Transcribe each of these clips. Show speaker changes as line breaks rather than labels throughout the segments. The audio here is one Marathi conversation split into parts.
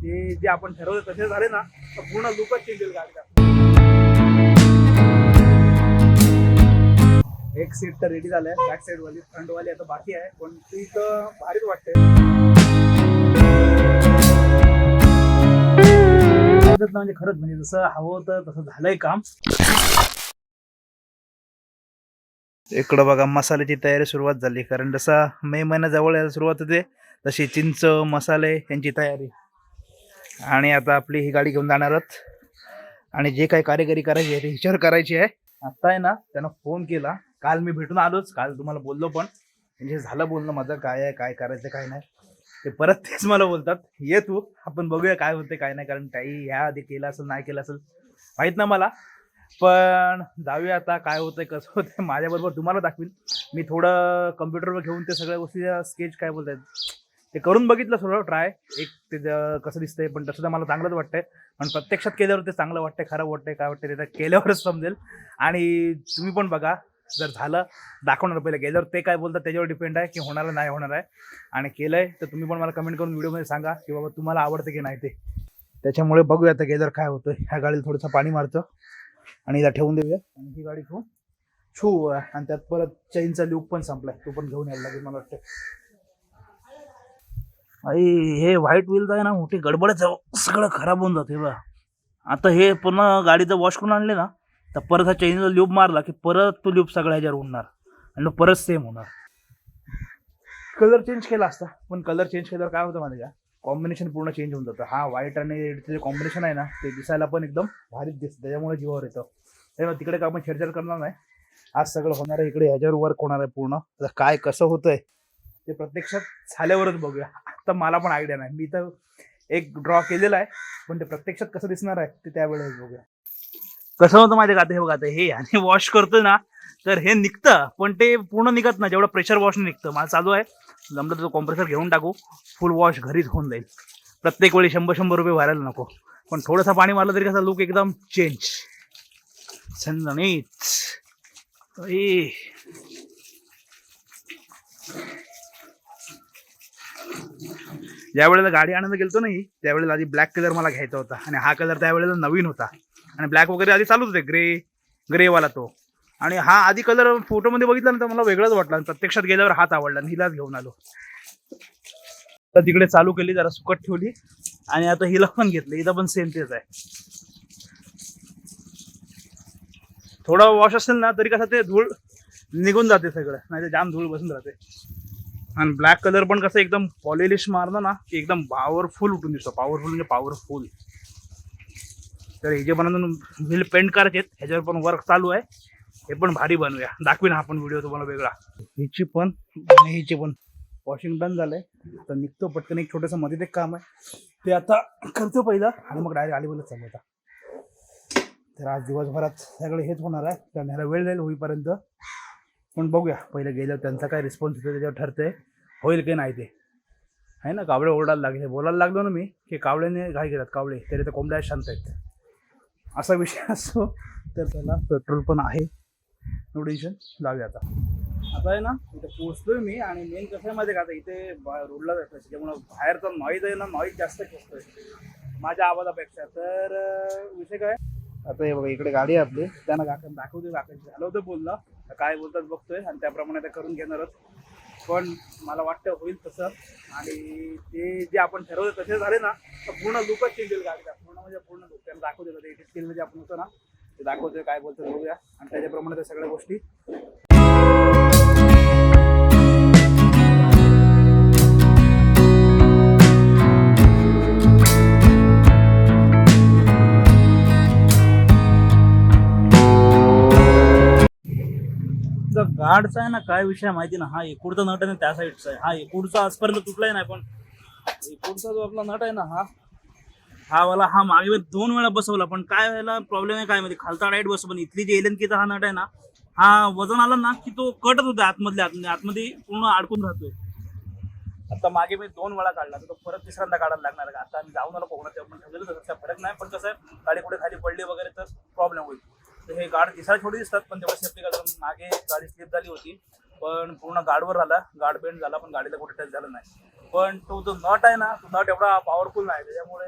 ते जे आपण ठरवलं तसे झाले ना तर पूर्ण लुकच चेंज होईल गाडीचा. एक सीट तर रेडी झालंय, बॅक साईड वाली, फ्रंट वाली आता बाकी आहे, पण ती तर भारीच वाटते. म्हणजे खरंच म्हणजे जसं हवं होतं तसं झालंय काम. इकडं बघा मसाल्याची तयारी सुरुवात झाली, कारण जसा मे महिना जवळ यायला सुरुवात होते तशी चिंच मसाले यांची तयारी. आणि आता आपली ही गाडी घेऊन जाणार आहोत आणि जे काही कारिगिरी करायची आहे ते हिच्यावर करायची आहे. आता आहे ना त्यांना फोन केला, काल मी भेटून आलोच, काल तुम्हाला बोललो पण म्हणजे झालं बोलणं माझं काय आहे काय करायचं काय नाही. ते परत तेच मला बोलतात ये तू आपण बघूया काय होते काय नाही, कारण काही ह्या आधी केलं असेल नाही केलं असेल माहीत ना मला. पण जाऊया आता काय होतंय कसं होतंय माझ्याबरोबर तुम्हाला दाखवीन. मी थोडं कम्प्युटरवर घेऊन ते सगळ्या गोष्टी स्केच काय बोलतायत ते करून बघितलं थोडं ट्राय, एक ते कसं दिसतंय, पण तसं तर मला चांगलंच वाटतंय. पण प्रत्यक्षात केल्यावर ते चांगलं वाटतंय खराब वाटतंय काय वाटतंय ते केल्यावरच समजेल. आणि तुम्ही पण बघा, जर झालं दाखवणार पहिलं, गेल्यावर ते काय बोलतात त्याच्यावर डिपेंड आहे की होणार नाही होणार आहे. आणि केलंय तर तुम्ही पण मला कमेंट करून व्हिडिओमध्ये सांगा की बाबा तुम्हाला आवडतं की नाही ते. त्याच्यामुळे बघूया आता गेल्यावर काय होतंय. ह्या गाडीला थोडंसं पाणी मारतं आणि हिला ठेवून देऊया आणि ही गाडी घेऊन छू. आणि त्यात परत चेनचा लूप पण संपलाय, तो पण घेऊन यायला लागेल मला वाटतं. हे व्हाईट व्हील आहे ना मोठी गडबडच आहे, सगळं खराब होऊन जाते बा. आता हे पुन्हा गाडीचं वॉश करून आणले ना तर परत हा चेनचा लूप मारला की परत तो लूप सगळ्या ह्याच्यावर होणार आणि परत सेम होणार. कलर चेंज केला असता, पण कलर चेंज केल्यावर काय होतं माझ्या कॉम्बिनेशन पूर्ण चेंज होऊन जातं. हा व्हाईट आणि रेडचं जे कॉम्बिनेशन आहे ना ते दिसायला पण एकदम भारीच दिसतं, त्याच्यामुळे जीवावर येतं. त्यामुळे तिकडे का आपण छेडछाड करणार नाही, आज सगळं होणार आहे इकडे ह्याच्यावर वर्क होणार आहे पूर्ण. तर काय कसं होतंय ते प्रत्यक्षात झाल्यावरच बघूया. आता मला पण आयडिया नाही, मी तर एक ड्रॉ केलेला आहे, पण ते प्रत्यक्षात कसं दिसणार आहे ते त्यावेळेस बघूया. कसं होतं माझ्या गाते हे बघा, हे आणि वॉश करतोय ना तर हे निघतं, पण ते पूर्ण निघत ना जेवढं प्रेशर वॉश निघतं. मला चालू आहे जमलं तर कॉम्प्रेसर घेऊन टाकू, फुल वॉश घरीच होऊन जाईल. प्रत्येक वेळी 100-100 रुपये भरायला नको, पण थोडंसं पाणी मारलं तरी कसा लुक एकदम चेंज. ज्या वेळेला गाडी आणायला गेलतो नाही त्यावेळेला आधी ब्लॅक कलर मला घ्यायचा होता आणि हा कलर त्यावेळेला नवीन होता आणि ब्लॅक वगैरे आधी चालूच होते, ग्रेवाला तो. आणि हा आधी कलर फोटोमध्ये बघितला ना तर मला वेगळाच वाटला आणि प्रत्यक्षात गेल्यावर हाच आवडला आणि हिलाच घेऊन आलो. तर तिकडे चालू केली, जरा सुकट ठेवली आणि आता हिला पण घेतलं, हिला पण सेम तेच आहे. थोडा वॉश असेल ना तरी कसं ते धूळ निघून जाते सगळं, नाही तर जाम धूळ बसून राहते. आणि ब्लॅक कलर पण कसं एकदम पॉलिश मारलं ना की एकदम पॉवरफुल उठून दिसतो, पॉवरफुल म्हणजे पॉवरफुल. तर हे जे बनवून व्हील पेंट करायचे ह्याच्यावर पण वर्क चालू आहे, हे पण भारी बनवूया, दाखवीन हा पण व्हिडिओ तुम्हाला वेगळा. हिची पण आणि हिची पण वॉशिंग डन झालंय, तर निघतो पटकन. एक छोटंसं मध्ये एक काम आहे ते आता करतो पहिलं आणि मग डायरेक्ट आलीवरच चालू होता. तर आज दिवसभरात सगळं हेच होणार आहे, कारण ह्याला वेळ जाईल होईपर्यंत. पण बघूया पहिलं गेल्यावर त्यांचा काय रिस्पॉन्स होतो त्याच्यावर ठरतंय होईल की नाही ते. आहे ना, कावळे ओरडायला लागले, बोलायला लागलो ना मी की कावळ्याने घाई घेतात कावळे, तरी तर कोंबड्या शांत आहेत, असा विषय असतो. तर त्याला पेट्रोल पण आहे, नो टेन्शन, लावूया आता. आता आहे ना इथे पोचलोय मी आणि मेन कसं आहे माहिती आहे का, आता इथे रोडला जातं त्याच्यामुळं बाहेरचा नॉईज आहे ना, नॉईज जास्त खेचतोय माझ्या आवाजापेक्षा. तर विषय काय, आता हे बघा इकडे गाडी आहे आपली, त्यांना दाखवते झालं होतं बोलणं, काय बोलतात बघतोय आणि त्याप्रमाणे ते करून घेणारच. पण मला वाटतं होईल तसं. आणि ते जे आपण ठरवलं तसे झाले ना तर पूर्ण लुकच चेंज होईल गाडीचा, पूर्ण म्हणजे पूर्ण लुक. त्यांना दाखवते होतं एडिट स्किल म्हणजे आपण होतो ना ते दाखवतोय, काय बोलतोय बघूया आणि त्याच्याप्रमाणे त्या सगळ्या गोष्टी. गाडचा आहे ना काय विषय माहिती ना, हा एकूडचा नट आहे ना त्या साईडचा आहे, हा एकूडचा आजपर्यंत तुटलाय नाही, पण एकूडचा जो आपला नट आहे ना हा वाला हा मागे 2 वेळा बसवला, पण काय व्हायला प्रॉब्लेम आहे काय माहिती, खालचा डायरेक्ट बसव, पण इथली जी एलएनकीचा हा नट आहे ना हा वजन आला ना की तो कटच होतो आतमध्ये पूर्ण अडकून राहतोय. आता मागे मी 2 वेळा काढला, तर तो परत तिसऱ्यांदा काढायला लागणार आहे. आता आम्ही जाऊन आलो कोकणात, पण ठेवलेलं तसं फरक नाही, पण कसं आहे गाडी कुठे खाली पडली वगैरे तर प्रॉब्लेम होईल. तर हे गाड दिसायला छोटी दिसतात, पण तेव्हा सेफ्टी करून मागे गाडी स्लिप झाली होती, पण पूर्ण गाडवर आला, गाड बेंड झाला, पण गाडीला कुठे टच झालं नाही. पण तो जो नट आहे ना तो नट एवढा पॉवरफुल नाही, त्याच्यामुळे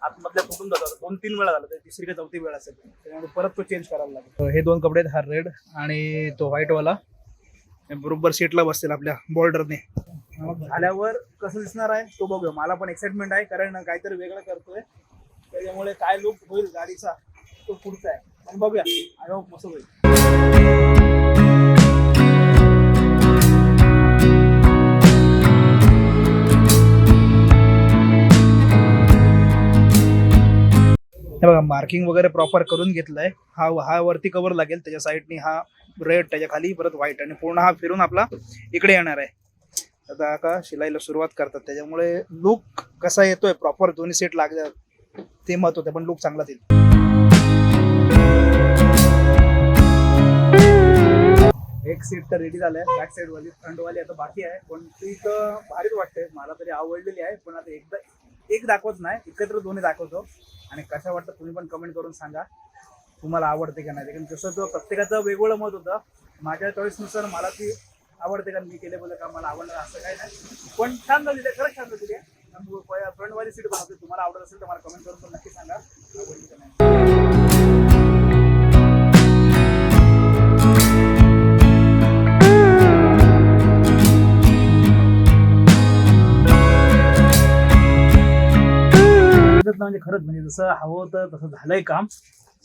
आतमधल्या फुटून जातात. 2-3 वेळा झालं, तिसरी का चौथी वेळ असेल, त्याच्यामुळे परत तो चेंज करायला लागेल. हे 2 कपडे आहेत, हा रेड आणि तो व्हाईटवाला, बरोबर सीटला बसतील आपल्या बॉर्डरने. मग झाल्यावर कसं दिसणार आहे तो बघूया. मला पण एक्साइटमेंट आहे, कारण काहीतरी वेगळं करतोय, त्याच्यामुळे काय लुक होईल गाडीचा तो पुढचा आहे. पण बघूया, आय होप मस्त होईल. हे बघा, मार्किंग वगैरे प्रॉपर करून घेतलंय. हा वरती कव्हर लागेल, त्याच्या साईडनी हा रेड, त्याच्या खाली परत व्हाईट, आणि पूर्ण हा फिरून आपला इकडे येणार आहे. आता का शिलाईला सुरुवात करतात, त्याच्यामुळे लुक कसा येतोय प्रॉपर, दोन्ही सीट लागतात ते महत्त्वाचं, पण लुक चांगला येईल. एक सीट तर रेडी झालंय, बॅक साईड वाली, फ्रंट वाली आता बाकी आहे. पण ती तर भारीच वाटते, मला तरी आवडलेली आहे. पण आता एकदा एक दाखवत नाही, एकत्र दोन्ही दाखवतो, आणि कशा वाटतं तुम्ही पण कमेंट करून सांगा तुम्हाला आवडते का नाही. कारण तसं तो प्रत्येकाचं वेगवेगळं मत होतं. माझ्या चॉईसनुसार मला ती आवडते, कारण मी केले बोलले का मला आवडणार असं काही नाही. पण छान झाली आहे, खरंच छान झाली आहे. फ्रंटवाली सीट बनवते, तुम्हाला आवडत असेल तर मला कमेंट करून पण नक्की सांगा आवडली का नाही. म्हणजे खरंच म्हणजे जसं हवं होतं तसं झालंय काम.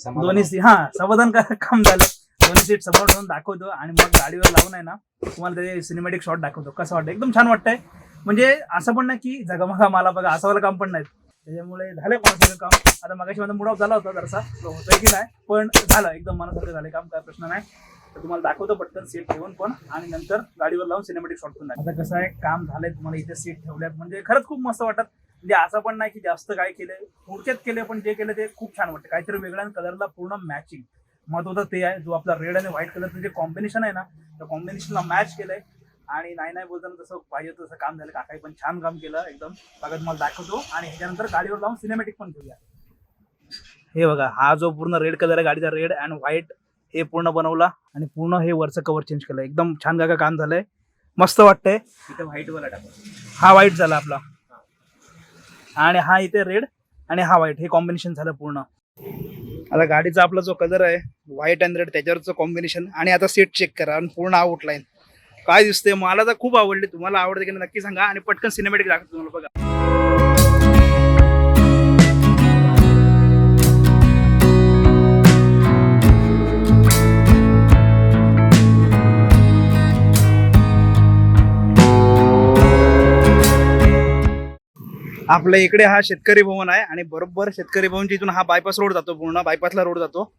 दोन्ही समाधानकारक काम झालं. दोन्ही सीट समोर ठेवून दाखवतो आणि मग गाडीवर लावून आहे ना तुम्हाला ते सिनेमॅटिक शॉट दाखवतो. कसं वाटतं, एकदम छान वाटतंय. म्हणजे असं पण नाही की जगामगा मला बघा असं वाला काम पण नाही, त्याच्यामुळे झालंय मला सगळं काम. आता मगाशी माझा मूड ऑफ झाला होता जरासा, होतोय की नाही, पण झालं एकदम मनासारखं झालं काम, काय प्रश्न नाही. तर तुम्हाला दाखवतो पटकन सीट ठेवून पण, आणि नंतर गाडीवर लावून सिनेमॅटिक शॉट पण. आता कसं आहे, काम झालंय, तुम्हाला इथे सीट ठेवल्यात म्हणजे खरंच खूप मस्त वाटत. म्हणजे असं पण नाही की जास्त काय केलंय, थोडक्यात केलंय, पण जे केलं ते खूप छान वाटतं. काहीतरी वेगळ्या कलरला पूर्ण मॅचिंग महत्वाचं ते आहे. जो आपला रेड आणि व्हाईट कलरचं जे कॉम्बिनेशन आहे ना, त्या कॉम्बिनेशनला मॅच केलंय. आणि नाही बोलताना तसं पाहिजे तसं काम झालं. काकाही पण छान काम केलं एकदम. बघा तुम्हाला दाखवतो, आणि ह्याच्यानंतर गाडीवर लावून सिनेमॅटिक पण घेऊया. हे बघा, हा जो पूर्ण रेड कलर आहे गाडीचा, रेड अँड व्हाईट, हे पूर्ण बनवला आणि पूर्ण हे वरचं कव्हर चेंज केलं. एकदम छान काका काम झालंय, मस्त वाटतंय. इथे व्हाईट वाला टाका, हा व्हाईट झाला आपला, आणि हा इथे रेड आणि हा व्हाईट, हे कॉम्बिनेशन झालं पूर्ण. आता गाडीचा आपला जो कलर आहे व्हाईट अँड रेड, त्याच्यावरचं कॉम्बिनेशन. आणि आता सीट चेक करा आणि पूर्ण आउटलाईन काय दिसते. मला तर खूप आवडली, तुम्हाला आवडते की नक्की सांगा. आणि पटकन सिनेमॅटिक दाखवतो तुम्हाला, बघा. आपल्या इकडे हा शेतकरी भवन आहे, आणि बरोबर शेतकरी भवनच्या इथून हा बायपास रोड जातो, पूर्ण बायपासला रोड जातो.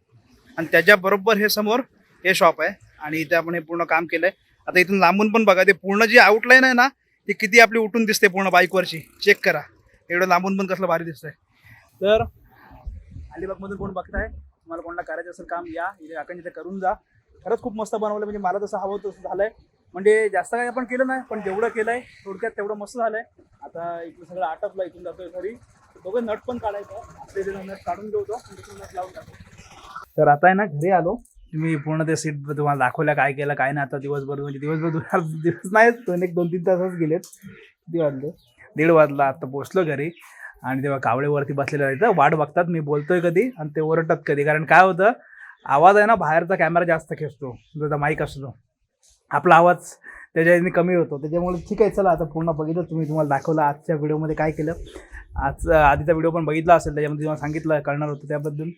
आणि त्याच्या बरोबर हे समोर हे शॉप आहे, आणि इथे आपण हे पूर्ण काम केलंय. आता इथून लांबून पण बघा, ते पूर्ण जी आउटलाईन आहे ना ती किती आपली उठून दिसते पूर्ण बाईकवरची, चेक करा. एवढं लांबून पण कसलं भारी दिसतंय. तर अलिबागमधून कोण बघताय, तुम्हाला कोणाला करायचं असेल काम, या इथे आपण इथे करून जा. खरंच खूप मस्त बनवलं, म्हणजे मला जसं हवं तसं झालंय. म्हणजे जास्त काही आपण केलं नाही, पण जेवढं केलंय थोडक्यात तेवढं मस्त झालंय. आता इथलं सगळं आटपलं, इथून जातोय घरी. बघू, नट पण काढायचं, आपले नट काढून घेतो, नट लावून टाकतो. तर आता आहे ना घरी आलो. तुम्ही पूर्ण ते सीट तुम्हाला दाखवल्या काय केलं काय नाही. आता दिवसभर म्हणजे दिवस नाही, 2-3 तासच गेलेत. किती वाजले, 1:30 वाजला. आता पोहोचलो घरी, आणि तेव्हा कावळेवरती बसलेले आहेत, वाट बघतात मी बोलतोय कधी आणि ते ओरडतात कधी. कारण काय होतं, आवाज आहे ना बाहेरचा कॅमेरा जास्त खेचतो, जो माईक असतो आपला आवाज त्याच्या कमी होतो. त्याच्यामुळे ठीक आहे, चला आता पूर्ण बघितलं तुम्ही, तुम्हाला दाखवलं आजच्या व्हिडिओमध्ये काय केलं. आज आधीचा व्हिडिओ पण बघितला असेल, त्याच्यामध्ये तुम्हाला सांगितलं कळणार होतं. त्याबद्दल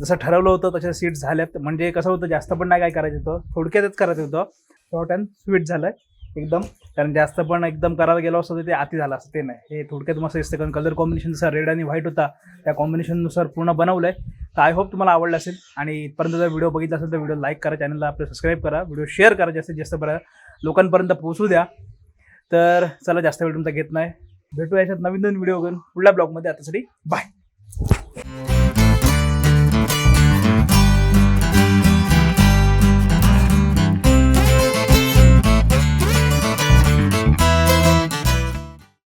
जसं ठरवलं होतं तशा सीट्स झाल्यात. म्हणजे कसं होतं, जास्त पण नाही काय करायचं होतं, थोडक्यातच करायचं होतं. शॉर्ट अँड स्वीट झालं एकदम. कारण जास्त पण एकदम करायला गेलो असतं ते अति झालं असतं, ते नाही. हे थोडक्यात मस्त दिसतं, कारण कलर कॉम्बिनेशन जसं रेड आणि व्हाईट होता त्या कॉम्बिनेशननुसार पूर्ण बनवलं आहे. तर आय होप तुम्हाला आवडलं असेल. आणि इथपर्यंत जर व्हिडिओ बघितला असेल तर व्हिडिओ लाईक करा, चॅनलला आपलं सबस्क्राईब करा, व्हिडिओ शेअर करा, जास्तीत जास्त बरं लोकांपर्यंत पोहोचू द्या. तर चला, जास्त वेळ तुमचा घेत नाही, भेटू याच्यात नवीन व्हिडिओ घेऊन पुढल्या ब्लॉगमध्ये. आतासाठी बाय.